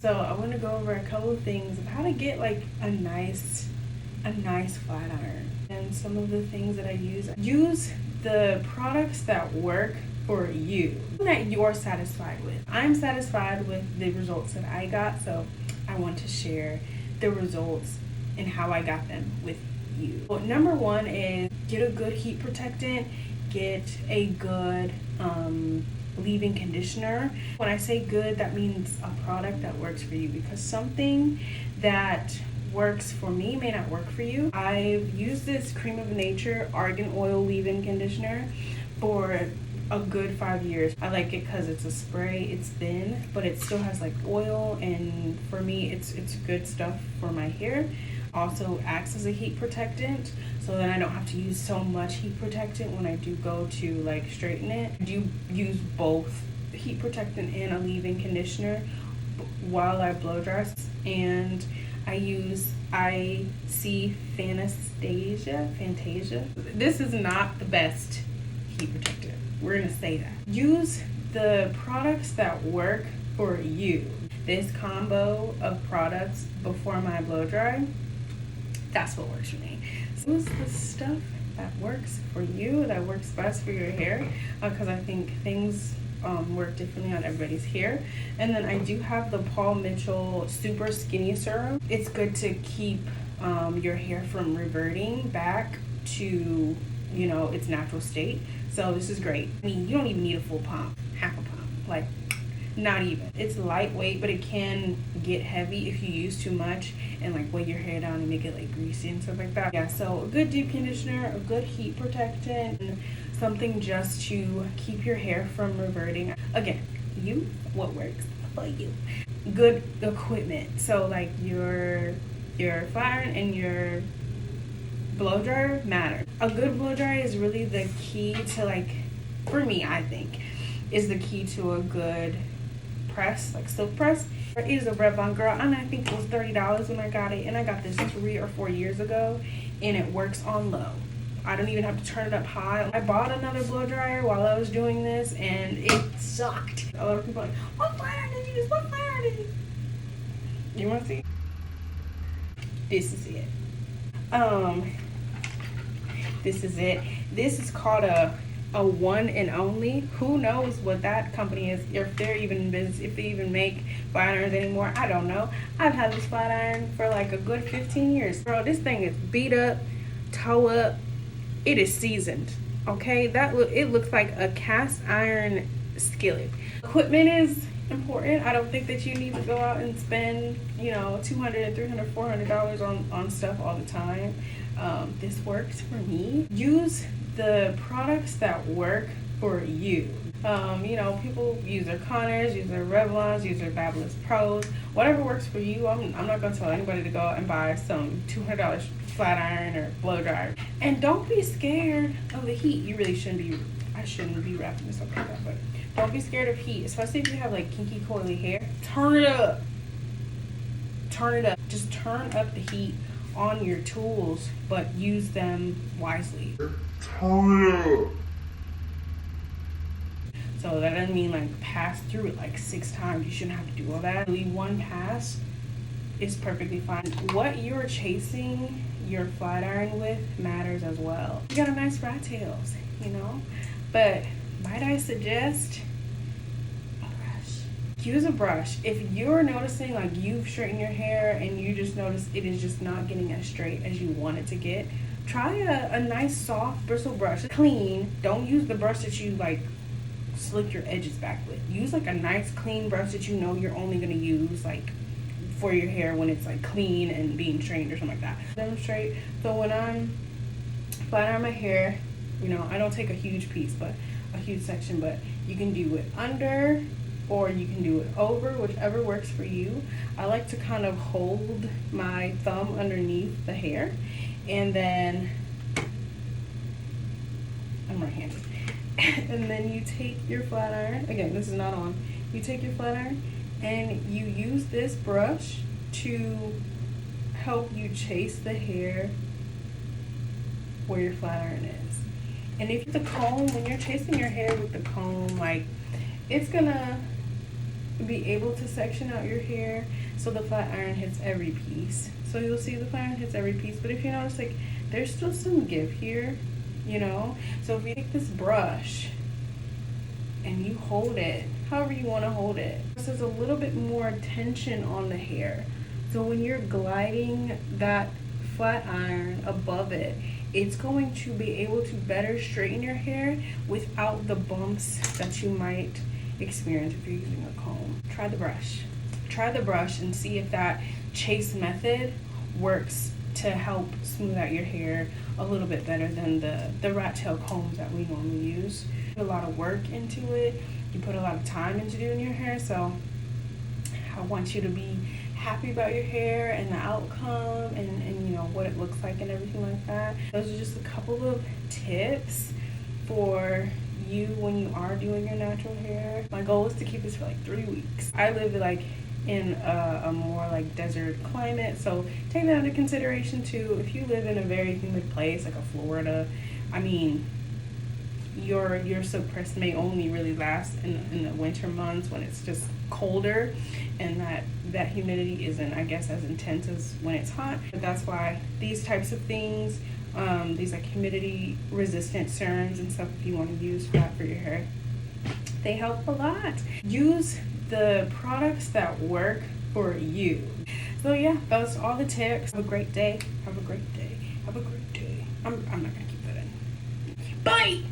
So I want to go over a couple of things of how to get like a nice flat iron, and some of the things that I use. Use the products that work for you, that you're satisfied with. I'm satisfied with the results that I got, so I want to share the results and how I got them with you. Well, number one is get a good heat protectant. Get a good leave-in conditioner. When I say good, that means a product that works for you, because something that works for me may not work for you. I've used this Cream of Nature Argan Oil leave-in conditioner for a good 5 years. I like it because it's a spray, it's thin, but it still has like oil, and for me it's good stuff for my hair. Also acts as a heat protectant, so then I don't have to use so much heat protectant when I do go to like straighten it. I do use both heat protectant and a leave-in conditioner while I blow dry, and I use IC Fantasia. This is not the best heat protectant. We're gonna say that. Use the products that work for you. This combo of products before my blow dry, that's what works for me. So use the stuff that works for you, that works best for your hair, because I think things work differently on everybody's hair. And then I do have the Paul Mitchell Super Skinny Serum. It's good to keep your hair from reverting back to, you know, its natural state. So this is great. I mean, you don't even need a full pump, half a pump, like not even. It's lightweight, but it can get heavy if you use too much and like weigh your hair down and make it like greasy and stuff like that. Yeah, so a good deep conditioner, a good heat protectant, and something just to keep your hair from reverting. Again, what works for you. Good equipment. So like your flat iron and your blow dryer matter. A good blow dryer is really the key to, like, for me, I think, is the key to a good press, like silk press. It is a Revlon girl, and I think it was $30 when I got it, and I got this 3 or 4 years ago, and it works on low. I don't even have to turn it up high. I bought another blow dryer while I was doing this, and it sucked. A lot of people are like, what flat iron did you use? What flat iron did you use? You want to see? This is it. This is it. This is called a One and Only. Who knows what that company is, if they're even in business, if they even make flat irons anymore. I don't know. I've had this flat iron for like a good 15 years. Bro, this thing is beat up, toe up. It is seasoned. Okay, it looks like a cast iron skillet. Equipment is important. I don't think that you need to go out and spend, you know, $200, $300, $400 on stuff all the time. This works for me. Use the products that work for you. You know, people use their Connors, use their Revlons, use their Fabulous Pros. Whatever works for you. I'm not going to tell anybody to go out and buy some $200 flat iron or blow dryer. And don't be scared of the heat. You really shouldn't be. I shouldn't be wrapping this up like that, but don't be scared of heat, especially if you have like kinky, coily hair. Turn it up. Turn it up. Just turn up the heat on your tools, but use them wisely. Turn it up. So that doesn't mean like pass through it like 6 times. You shouldn't have to do all that. Really, one pass is perfectly fine. What you're chasing your flat iron with matters as well. You got a nice rat tails, you know, but might I suggest a brush? Use a brush. If you're noticing like you've straightened your hair and you just notice it is just not getting as straight as you want it to get, try a nice soft bristle brush. Clean. Don't use the brush that you like slick your edges back with. Use like a nice clean brush that you know you're only going to use like for your hair when it's like clean and being straightened or something like that. Demonstrate. So when I'm flat iron my hair, you know, I don't take a huge piece, but a huge section, but you can do it under or you can do it over, whichever works for you. I like to kind of hold my thumb underneath the hair, and then I'm right-handed. And then you take your flat iron, again, this is not on, you take your flat iron and you use this brush to help you chase the hair where your flat iron is. And if the comb, when you're chasing your hair with the comb, like, it's gonna be able to section out your hair so the flat iron hits every piece. So you'll see the flat iron hits every piece, but if you notice, like, there's still some give here, you know? So if you take this brush and you hold it however you want to hold it, this is a little bit more tension on the hair. So when you're gliding that flat iron above it, it's going to be able to better straighten your hair without the bumps that you might experience if you're using a comb. Try the brush. Try the brush and see if that chase method works to help smooth out your hair a little bit better than the rat tail combs that we normally use. You put a lot of work into it. You put a lot of time into doing your hair, so I want you to be happy about your hair and the outcome and you know what it looks like and everything like that. Those are just a couple of tips for you when you are doing your natural hair. My goal is to keep this for like 3 weeks. I live like in a more like desert climate, so take that into consideration too. If you live in a very humid place like a Florida, I mean, your suppress may only really last in the winter months when it's just colder and that humidity isn't, I guess, as intense as when it's hot. But that's why these types of things, these like humidity resistant serums and stuff, if you want to use that for your hair, they help a lot. Use the products that work for you. So yeah, that's all the tips. Have a great day. Have a great day. Have a great day. I'm not gonna keep that in. Bye.